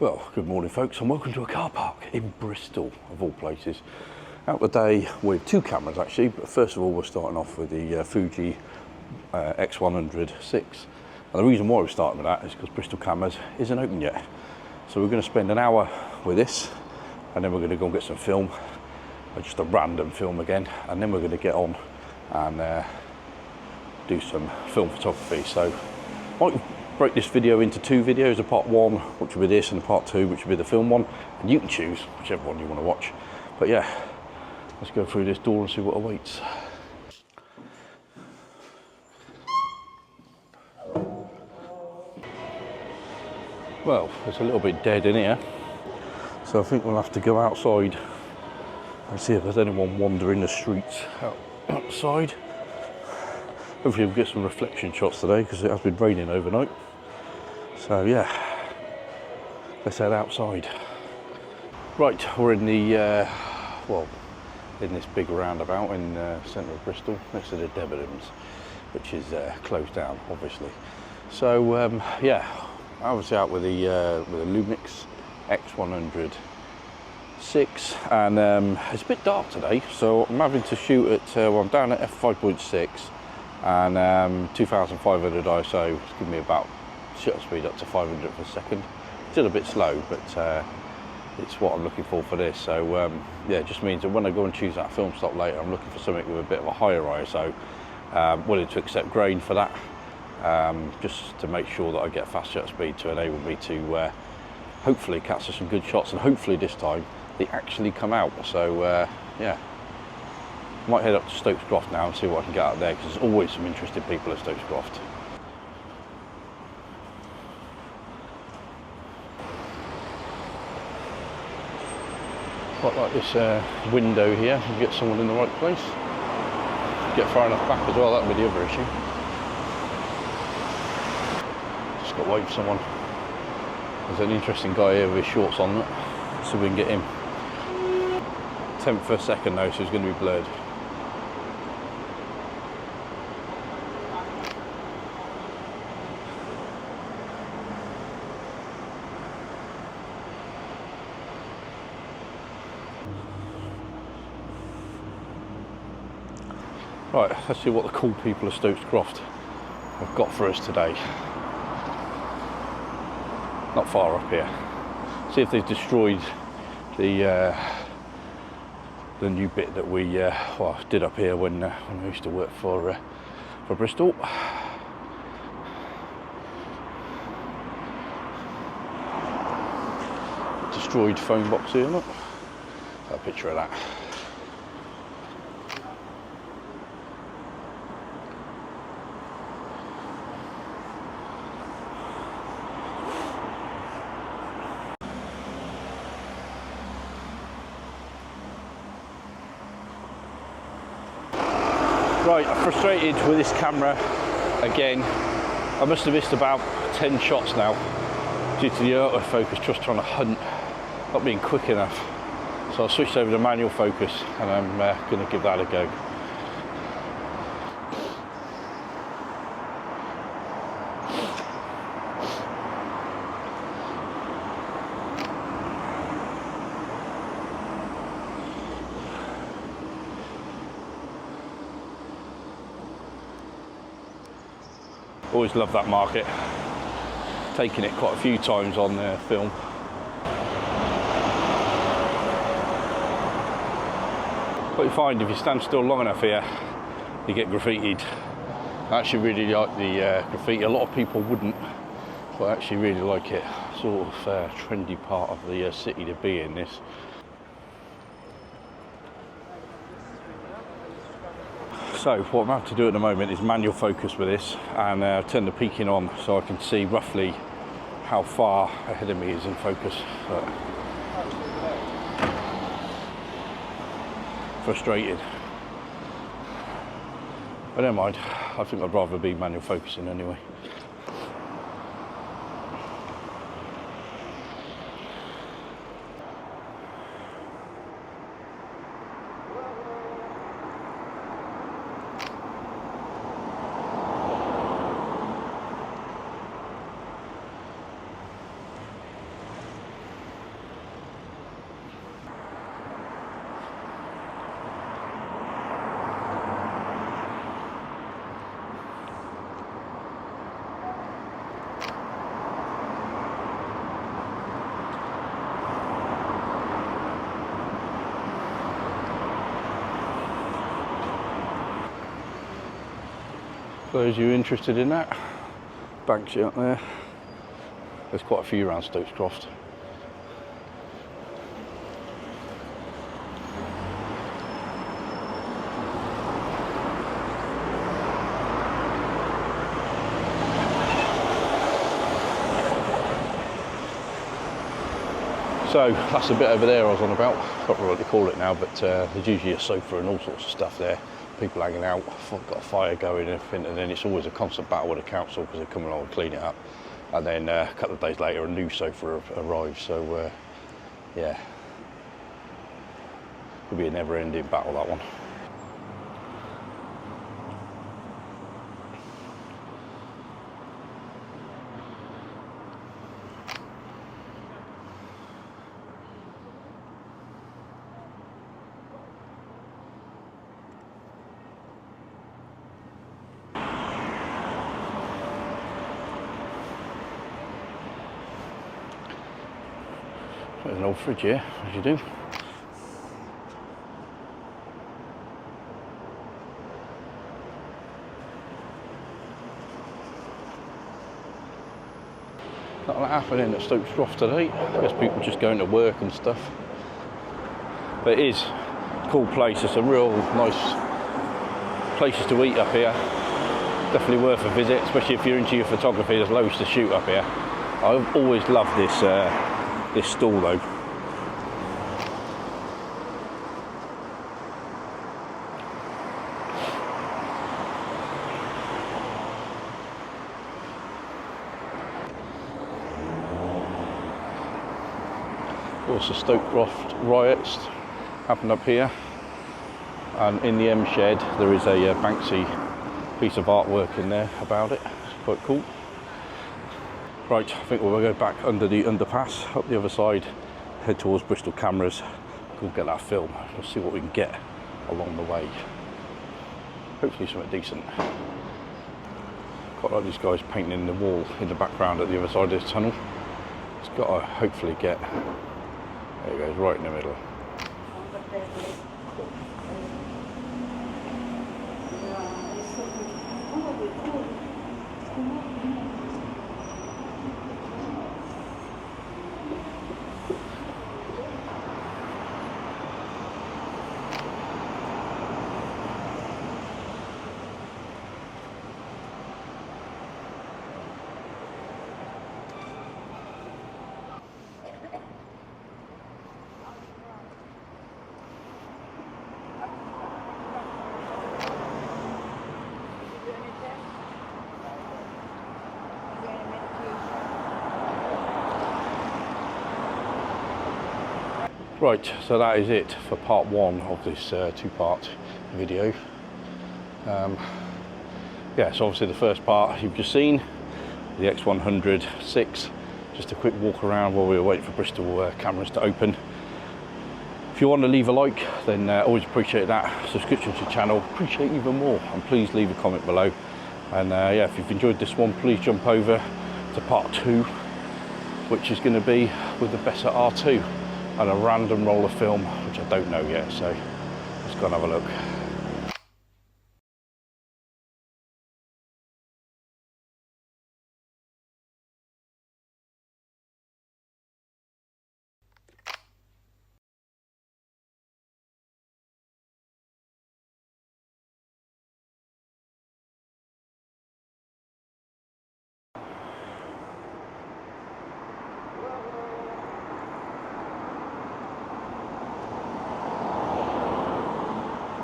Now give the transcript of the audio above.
Well, good morning folks and welcome to a car park in Bristol, of all places. Out today with two cameras actually, but first of all we're starting off with the Fuji X100VI. And the reason why we're starting with that is because Bristol Cameras isn't open yet. So we're going to spend an hour with this and then we're going to go and get some film, just a random film again, and then we're going to get on and do some film photography. So might break this video into two videos, a part one which will be this and a part two which will be the film one, and you can choose whichever one you want to watch. But yeah, let's go through this door and see what awaits. Well, it's a little bit dead in here, so I think we'll have to go outside and see if there's anyone wandering the streets outside. Hopefully we'll get some reflection shots today because it has been raining overnight. So yeah, let's head outside. Right, we're in the, in this big roundabout in the centre of Bristol, next to the Debenhams, which is closed down, obviously. So yeah, I was out with the Lumix X100VI, and it's a bit dark today, so I'm having to shoot at, I'm down at f5.6 and 2500 ISO. It's giving me about shutter speed up to 500 per second. Still a bit slow, but it's what I'm looking for this. So yeah, it just means that when I go and choose that film stock later, I'm looking for something with a bit of a higher ISO. Willing to accept grain for that, just to make sure that I get fast shutter speed to enable me to hopefully capture some good shots, and hopefully this time they actually come out. So yeah, I might head up to Stokes Croft now and see what I can get out there, because there's always some interesting people at Stokes Croft. Quite like this window here, you get someone in the right place. Get far enough back as well, that would be the other issue. Just got to wait for someone. There's an interesting guy here with his shorts on, so we can get him. 10th per second though, so it's going to be blurred. Right, let's see what the cool people of Stokes Croft have got for us today. Not far up here. See if they've destroyed the new bit that we did up here when I used to work for Bristol. Destroyed phone box here, look. Got a picture of that. Right, I'm frustrated with this camera again. I must have missed about 10 shots now due to the autofocus just trying to hunt, not being quick enough. So I switched over to manual focus and I'm going to give that a go. Always love that market. Taken it quite a few times on film. What you find if you stand still long enough here, you get graffitied. I actually really like the graffiti. A lot of people wouldn't, but I actually really like it. Sort of trendy part of the city to be in, this. So what I'm about to do at the moment is manual focus with this, and turn the peaking on so I can see roughly how far ahead of me is in focus. But frustrated. But never mind, I think I'd rather be manual focusing anyway. those of you interested in that, Banksy up there. There's quite a few around Stokes Croft. So that's the bit over there I was on about. I can't remember what they call it now, but there's usually a sofa and all sorts of stuff there. People hanging out, got a fire going and everything, and then it's always a constant battle with the council because they're coming along and clean it up. And then a couple of days later, a new sofa arrives. So yeah, it'll be a never-ending battle, that one. There's an old fridge here, as you do. Not a lot happening at Stokes Croft today. I guess people just going to work and stuff. But it is a cool place. There's some real nice places to eat up here. Definitely worth a visit, especially if you're into your photography. There's loads to shoot up here. I've always loved this this stall though. Also Stokes Croft riots happened up here, and in the M shed there is a Banksy piece of artwork in there about it. It's quite cool. Right, I think we'll go back under the underpass, up the other side, head towards Bristol cameras, go get that film. We'll see what we can get along the way. Hopefully something decent. Quite like these guys painting the wall in the background at the other side of this tunnel. It's got to hopefully get, there it goes, right in the middle. Right, so that is it for part one of this two-part video. Yeah, so obviously the first part you've just seen, the X100VI, just a quick walk around while we were waiting for Bristol cameras to open. If you want to leave a like, then always appreciate that. Subscription to the channel, appreciate even more, and please leave a comment below. And yeah, if you've enjoyed this one, please jump over to part two, which is going to be with the Bessa R2 and a random roll of film, which I don't know yet, so let's go and have a look.